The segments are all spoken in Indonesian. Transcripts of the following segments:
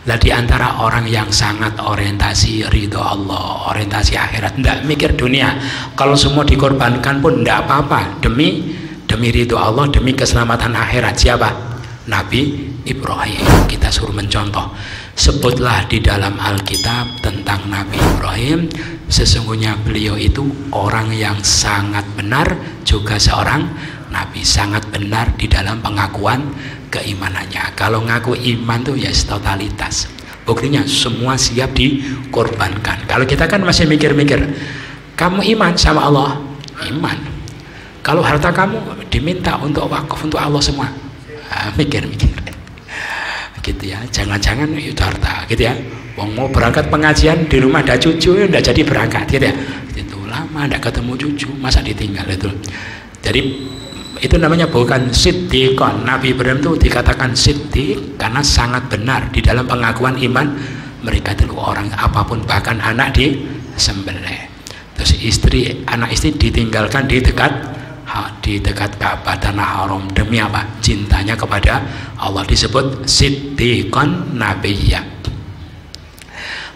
Lah di antara orang yang sangat orientasi ridho Allah, orientasi akhirat, tidak mikir dunia. Kalau semua dikorbankan pun tidak apa-apa demi ridho Allah, demi keselamatan akhirat. Siapa? Nabi Ibrahim. Kita suruh mencontoh. Sebutlah di dalam Alkitab tentang Nabi Ibrahim. Sesungguhnya beliau itu orang yang sangat benar, juga seorang Nabi, sangat benar di dalam pengakuan keimanannya. Kalau ngaku iman tuh ya totalitas. Buktinya semua siap dikorbankan. Kalau kita kan masih mikir-mikir, kamu iman sama Allah, iman. Kalau harta kamu diminta untuk wakaf untuk Allah semua, mikir-mikir. Gitu ya. Jangan-jangan itu harta, gitu ya. Wong mau berangkat pengajian di rumah ada cucu, ya enggak jadi berangkat, gitu ya. Itu lama enggak ketemu cucu, masa ditinggal itu. Jadi itu namanya bukan siddiqon. Nabi Ibrahim itu dikatakan siddiq karena sangat benar di dalam pengakuan iman. Mereka itu orang apapun, bahkan anak disembelih. Terus anak istri ditinggalkan di dekat Ka'bah, tanah haram, demi apa? Cintanya kepada Allah, disebut siddiqon nabiyyah.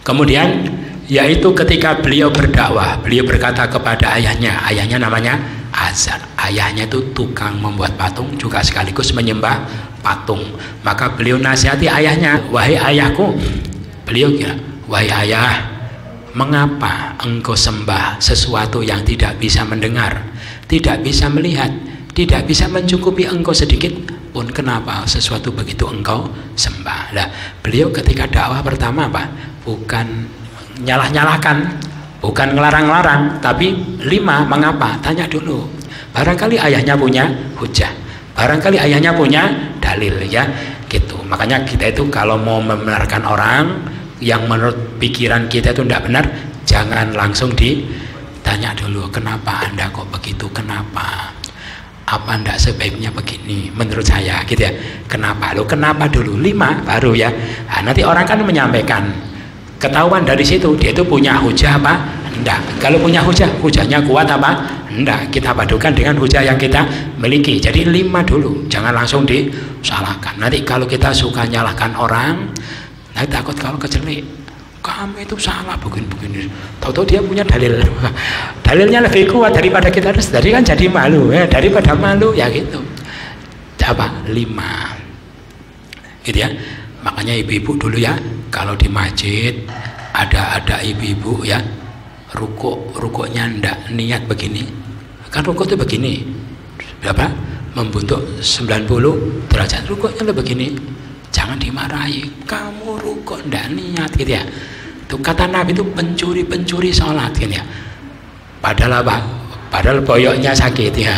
Kemudian yaitu ketika beliau berdakwah, beliau berkata kepada ayahnya namanya Azar. Ayahnya itu tukang membuat patung, juga sekaligus menyembah patung. Maka beliau nasihati ayahnya, wahai ayahku, beliau kira, wahai ayah, mengapa engkau sembah sesuatu yang tidak bisa mendengar, tidak bisa melihat, tidak bisa mencukupi engkau sedikit pun? Kenapa sesuatu begitu engkau sembah? Nah, beliau ketika dakwah pertama apa? Bukan nyalah-nyalahkan, bukan ngelarang-larang, tapi 5, mengapa? Tanya dulu. Barangkali ayahnya punya hujah, barangkali ayahnya punya dalil, ya gitu. Makanya kita itu kalau mau membenarkan orang yang menurut pikiran kita itu tidak benar, jangan langsung ditanya dulu, kenapa anda kok begitu, kenapa, apa anda sebaiknya begini menurut saya, gitu ya. Kenapa? Lo kenapa dulu, 5 baru ya. Nah, nanti orang kan menyampaikan, ketahuan dari situ dia itu punya hujah apa enggak. Kalau punya hujahnya kuat apa enggak, kita padukan dengan hujah yang kita miliki. Jadi 5 dulu, jangan langsung disalahkan. Nanti kalau kita suka nyalahkan orang, nanti takut kalau kejelik, kamu itu salah begini-begini, tahu-tahu dia punya dalilnya lebih kuat daripada kita, jadi kan jadi malu ya. Daripada malu ya gitu, apa 5 gitu ya. Makanya ibu-ibu dulu ya, kalau di masjid ada ibu-ibu ya, rukuknya ndak niat begini, kan rukuk itu begini, berapa? Membentuk 90 derajat, rukuknya begini, jangan dimarahi, kamu rukuk ndak niat, gitu ya. Itu kata Nabi itu pencuri sholat, gitu ya. Padahal apa? Padahal boyoknya sakit ya.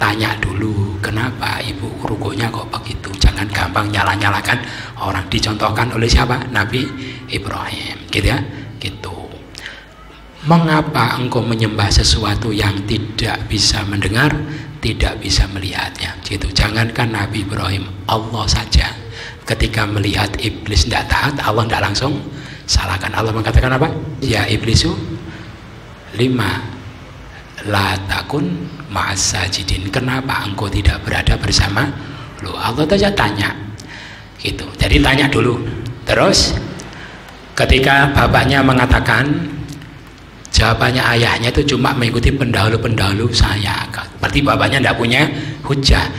Tanya dulu, kenapa ibu rukuknya kok begitu? Jangan gampang nyalah-nyalahkan orang. Dicontohkan oleh siapa? Nabi Ibrahim, gitu ya. Gitu. Mengapa engkau menyembah sesuatu yang tidak bisa mendengar, tidak bisa melihatnya? Gitu. Jangankan Nabi Ibrahim, Allah saja ketika melihat iblis tidak taat, Allah tidak langsung salahkan. Allah mengatakan apa? Ya iblisu 5 la takun ma'as sajidin, kenapa engkau tidak berada bersama lu? Allah saja tanya gitu. Jadi tanya dulu. Terus ketika bapaknya mengatakan, jawabannya ayahnya itu cuma mengikuti pendahulu saya, berarti bapaknya tidak punya hujah.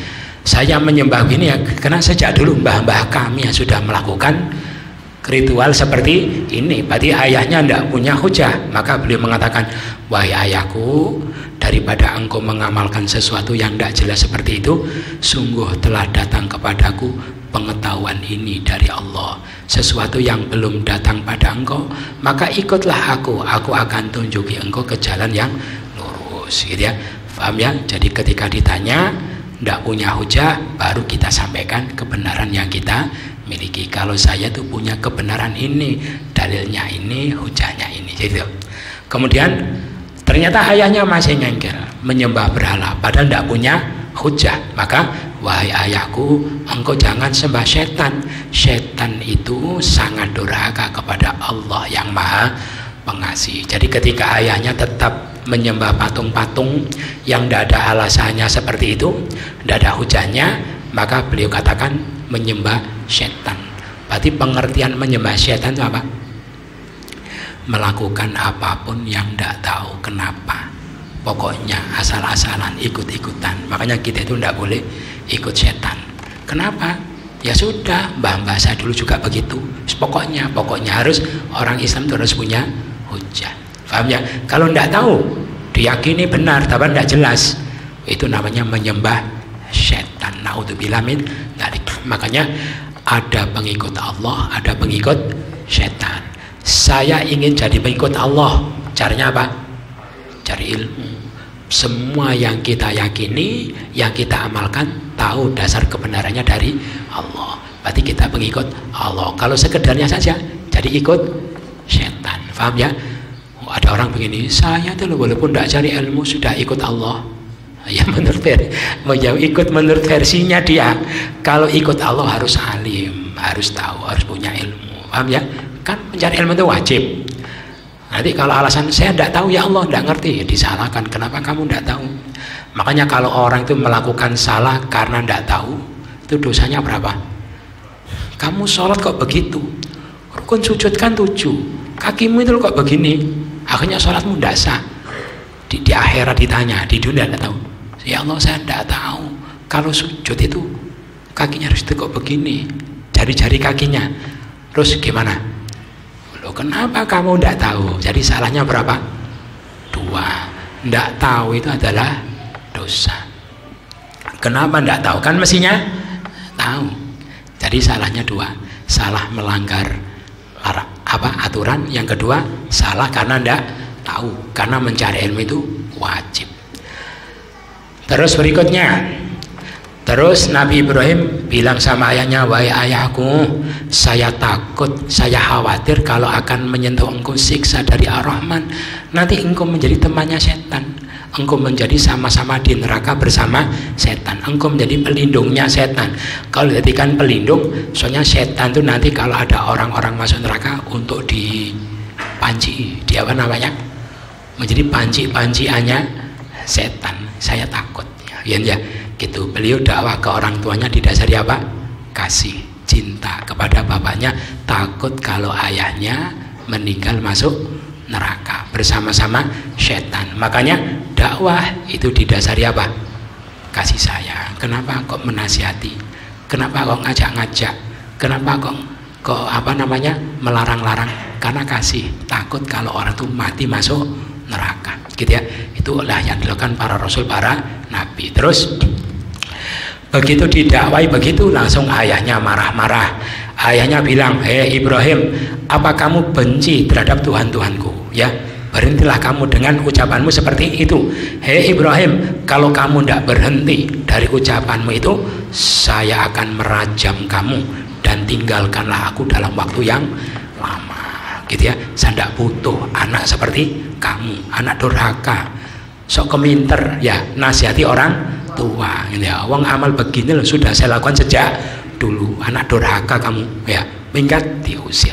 Saya menyembah ini ya karena sejak dulu mbah-mbah kami yang sudah melakukan ritual seperti ini, berarti ayahnya tidak punya hujah. Maka beliau mengatakan, wahai ayahku, daripada engkau mengamalkan sesuatu yang tidak jelas seperti itu, sungguh telah datang kepadaku pengetahuan ini dari Allah, sesuatu yang belum datang pada engkau, maka ikutlah aku akan tunjuki engkau ke jalan yang lurus, gitu ya. Paham ya? Jadi ketika ditanya tidak punya hujah, baru kita sampaikan kebenaran yang kita miliki. Kalau saya tuh punya kebenaran ini, dalilnya ini, hujahnya ini, gitu. Kemudian ternyata ayahnya masih ngengkel menyembah berhala padahal tidak punya hujah. Maka wahai ayahku, engkau jangan sembah setan. Setan itu sangat durhaka kepada Allah yang maha pengasih. Jadi ketika ayahnya tetap menyembah patung-patung yang tidak ada alasannya seperti itu, tidak ada hujahnya, maka beliau katakan menyembah setan. Berarti pengertian menyembah setan itu apa? Melakukan apapun yang tidak tahu kenapa, pokoknya asal-asalan, ikut-ikutan. Makanya kita itu tidak boleh ikut setan. Kenapa? Ya sudah, mbah-mbah saya dulu juga begitu. Pokoknya harus orang Islam itu harus punya hujah. Paham ya? Kalau tidak tahu, diyakini benar tapi tidak jelas, itu namanya menyembah setan. Naudzubillah min dzalik. Makanya ada pengikut Allah, ada pengikut setan. Saya ingin jadi pengikut Allah, caranya apa? Cari ilmu. Semua yang kita yakini, yang kita amalkan, tahu dasar kebenarannya dari Allah. Berarti kita pengikut Allah. Kalau sekedarnya saja, jadi ikut setan. Paham ya? Ada orang begini, saya tuh walaupun tidak cari ilmu sudah ikut Allah. Ya ikut menurut versinya dia. Kalau ikut Allah harus alim, harus tahu, harus punya ilmu. Paham ya? Kan mencari ilmu itu wajib. Nanti kalau alasan saya tidak tahu, ya Allah tidak ngerti, disalahkan. Kenapa kamu tidak tahu? Makanya kalau orang itu melakukan salah karena tidak tahu, itu dosanya berapa? Kamu sholat kok begitu, rukun sujud kan 7, kakimu itu kok begini, akhirnya sholatmu tidak sah. Di akhirat ditanya, di dunia tidak tahu. Ya Allah saya tidak tahu, kalau sujud itu kakinya harus itu kok begini, jari-jari kakinya. Terus gimana? Loh, kenapa kamu tidak tahu? Jadi salahnya berapa? 2. Tidak tahu itu adalah dosa. Kenapa tidak tahu? Kan mestinya tahu. Jadi salahnya 2. Salah melanggar aturan. Yang kedua, salah karena tidak tahu. Karena mencari ilmu itu wajib. Terus berikutnya, terus Nabi Ibrahim bilang sama ayahnya, wahai ayahku, saya takut, saya khawatir kalau akan menyentuh engkau siksa dari Ar-Rahman. Nanti engkau menjadi temannya setan, engkau menjadi sama-sama di neraka bersama setan, engkau menjadi pelindungnya setan. Kalau dijadikan pelindung, soalnya setan itu nanti kalau ada orang-orang masuk neraka untuk dipanci, dia apa namanya? Menjadi panci-panciannya setan. Saya takut ya gitu. Beliau dakwah ke orang tuanya didasari apa? Kasih, cinta kepada bapaknya, takut kalau ayahnya meninggal masuk neraka bersama-sama setan. Makanya dakwah itu didasari apa? Kasih sayang. Kenapa kok menasihati? Kenapa kok ngajak-ngajak? Kenapa kok melarang-larang? Karena kasih, takut kalau orang itu mati masuk neraka, gitu ya. Itulah yang dilakukan para rasul, para nabi. Terus begitu didakwai begitu, langsung ayahnya marah-marah. Ayahnya bilang, hei Ibrahim, apa kamu benci terhadap Tuhan-Tuhanku? Ya, berhentilah kamu dengan ucapanmu seperti itu. Hei Ibrahim, kalau kamu tidak berhenti dari ucapanmu itu, saya akan merajam kamu dan tinggalkanlah aku dalam waktu yang lama. Gitu ya, saya tidak butuh anak seperti kamu, anak durhaka, sok keminter ya, nasihati orang tua. Ya, wong amal begini loh sudah saya lakukan sejak dulu. Anak durhaka kamu ya, minggat diusir,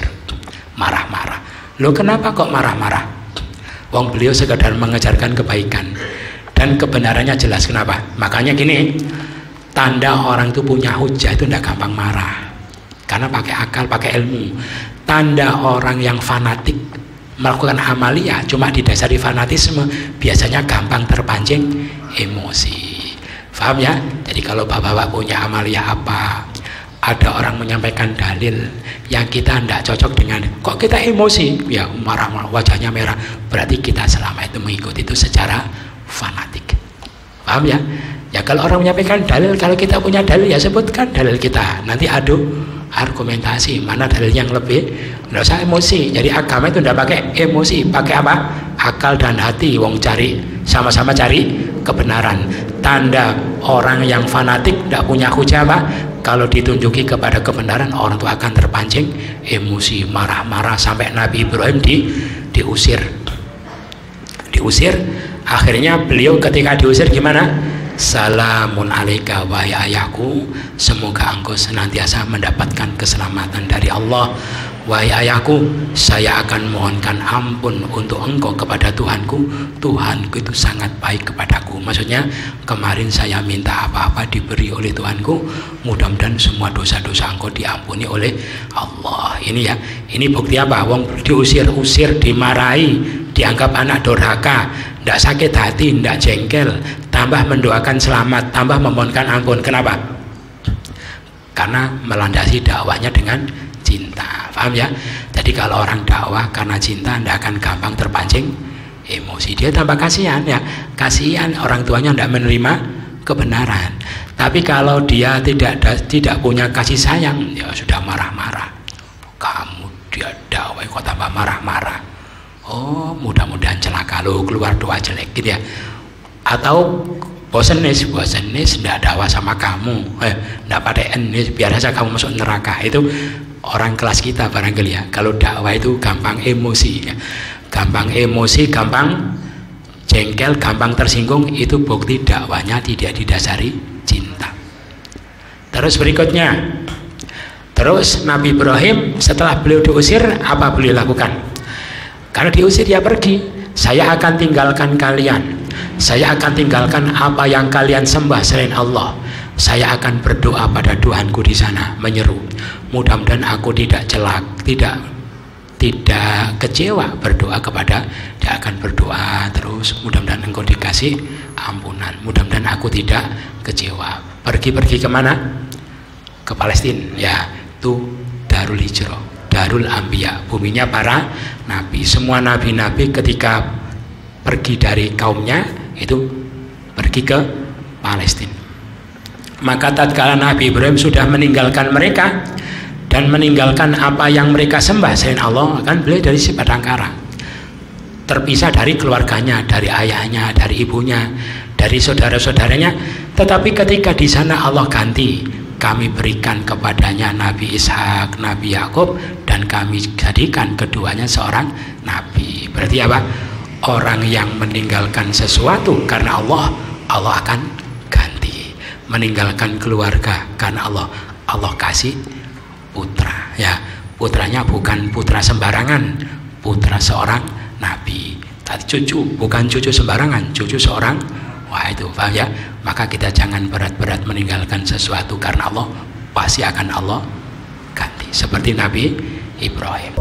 marah-marah. Loh kenapa kok marah-marah? Wong beliau sekadar mengajarkan kebaikan dan kebenarannya jelas. Kenapa? Makanya gini, tanda orang itu punya hujah itu tidak gampang marah, karena pakai akal, pakai ilmu. Tanda orang yang fanatik melakukan amalia cuma didasari fanatisme, biasanya gampang terpancing emosi. Paham ya? Jadi kalau bapak-bapak punya amalia apa, ada orang menyampaikan dalil yang kita tidak cocok dengan, kok kita emosi, ya marah-marah, wajahnya merah, berarti kita selama itu mengikuti itu secara fanatik. Paham ya? Ya kalau orang menyampaikan dalil, kalau kita punya dalil ya sebutkan dalil kita, nanti adu argumentasi mana dalil yang lebih. Nggak usah emosi. Jadi agama itu tidak pakai emosi, pakai apa? Akal dan hati. Wong cari, sama-sama cari kebenaran. Tanda orang yang fanatik tidak punya hujah apa? Kalau ditunjuki kepada kebenaran, orang itu akan terpancing emosi, marah-marah, sampai Nabi Ibrahim diusir. Akhirnya beliau ketika diusir gimana? Salamun alaika wahai ayahku, semoga engkau senantiasa mendapatkan keselamatan dari Allah. wahai ayahku, saya akan mohonkan ampun untuk engkau kepada Tuhanku. Tuhanku itu sangat baik kepadaku. Maksudnya kemarin saya minta apa-apa diberi oleh Tuhanku, mudah-mudahan semua dosa-dosa engkau diampuni oleh Allah. Ini ya, ini bukti apa? Wong diusir-usir, dimarahi, dianggap anak durhaka, tidak sakit hati, tidak jengkel, tambah mendoakan selamat, tambah memohonkan ampun. Kenapa? Karena melandasi dakwahnya dengan cinta. Paham ya? Jadi kalau orang dakwah karena cinta, tidak akan gampang terpancing emosi. Dia tambah kasihan ya, kasihan orang tuanya tidak menerima kebenaran. Tapi kalau dia tidak punya kasih sayang, ya sudah marah-marah. Kamu dia dakwah kok tambah marah-marah. Oh, mudah-mudahan celaka lo, keluar doa jelek gitu ya. Atau bosenis, tidak dakwah sama kamu, tidak pada enis, biar saja kamu masuk neraka. Itu orang kelas kita barangkali ya. Kalau dakwah itu gampang emosi ya. Gampang emosi, gampang jengkel, gampang tersinggung. Itu bukti dakwahnya tidak didasari cinta. Terus berikutnya, terus Nabi Ibrahim setelah beliau diusir, apa beliau lakukan? Karena diusir dia pergi. Saya akan tinggalkan kalian, saya akan tinggalkan apa yang kalian sembah selain Allah. Saya akan berdoa pada Tuhanku di sana, menyeru. Mudah-mudahan aku tidak celak, tidak kecewa, berdoa kepada dia, akan berdoa terus. Mudah-mudahan engkau dikasih ampunan, mudah-mudahan aku tidak kecewa. Pergi kemana? Ke Palestina ya, itu Darul Hijrah, Darul Anbiya, buminya para nabi. Semua nabi-nabi ketika pergi dari kaumnya itu pergi ke Palestina. Maka tatkala Nabi Ibrahim sudah meninggalkan mereka dan meninggalkan apa yang mereka sembah selain Allah, kan beliau dari si padang karang, terpisah dari keluarganya, dari ayahnya, dari ibunya, dari saudara-saudaranya. Tetapi ketika di sana Allah ganti, kami berikan kepadanya Nabi Ishak, Nabi Yakub, dan kami jadikan keduanya seorang nabi. Berarti apa? Orang yang meninggalkan sesuatu karena Allah, Allah akan ganti. Meninggalkan keluarga karena Allah, Allah kasih putra ya. Putranya bukan putra sembarangan, putra seorang nabi. Tadi cucu, bukan cucu sembarangan, cucu seorang. Wah, itu paham ya. Maka kita jangan berat-berat meninggalkan sesuatu karena Allah, pasti akan Allah ganti. Seperti Nabi Ibrahim.